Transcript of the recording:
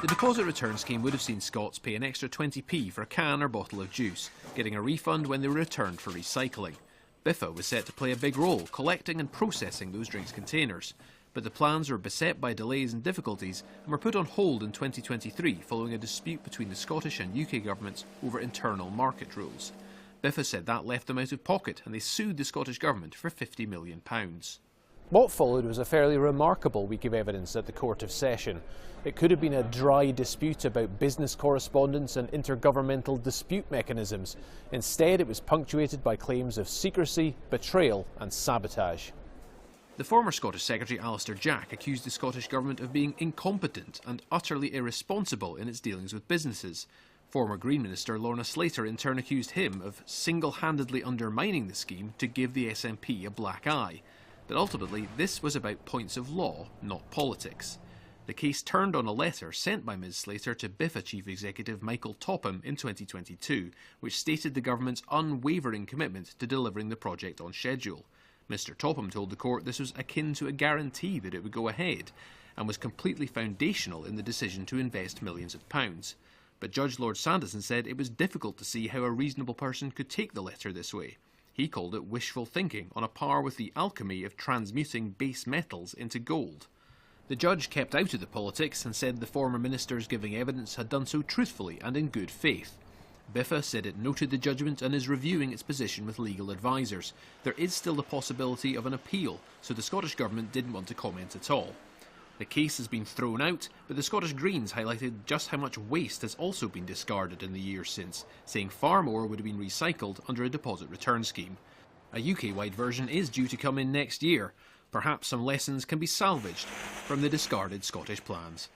The deposit return scheme would have seen Scots pay an extra 20p for a can or bottle of juice, getting a refund when they were returned for recycling. BIFFA was set to play a big role collecting and processing those drinks containers, but the plans were beset by delays and difficulties and were put on hold in 2023 following a dispute between the Scottish and UK governments over internal market rules. BIFFA said that left them out of pocket and they sued the Scottish Government for £50 million. What followed was a fairly remarkable week of evidence at the Court of Session. It could have been a dry dispute about business correspondence and intergovernmental dispute mechanisms. Instead, it was punctuated by claims of secrecy, betrayal and sabotage. The former Scottish Secretary Alistair Jack accused the Scottish Government of being incompetent and utterly irresponsible in its dealings with businesses. Former Green Minister Lorna Slater in turn accused him of single-handedly undermining the scheme to give the SNP a black eye. But ultimately, this was about points of law, not politics. The case turned on a letter sent by Ms Slater to BIFFA Chief Executive Michael Topham in 2022, which stated the government's unwavering commitment to delivering the project on schedule. Mr Topham told the court this was akin to a guarantee that it would go ahead, and was completely foundational in the decision to invest millions of pounds. But Judge Lord Sanderson said it was difficult to see how a reasonable person could take the letter this way. He called it wishful thinking, on a par with the alchemy of transmuting base metals into gold. The judge kept out of the politics and said the former ministers giving evidence had done so truthfully and in good faith. BIFFA said it noted the judgment and is reviewing its position with legal advisers. There is still the possibility of an appeal, so the Scottish Government didn't want to comment at all. The case has been thrown out, but the Scottish Greens highlighted just how much waste has also been discarded in the years since, saying far more would have been recycled under a deposit return scheme. A UK-wide version is due to come in next year. Perhaps some lessons can be salvaged from the discarded Scottish plans.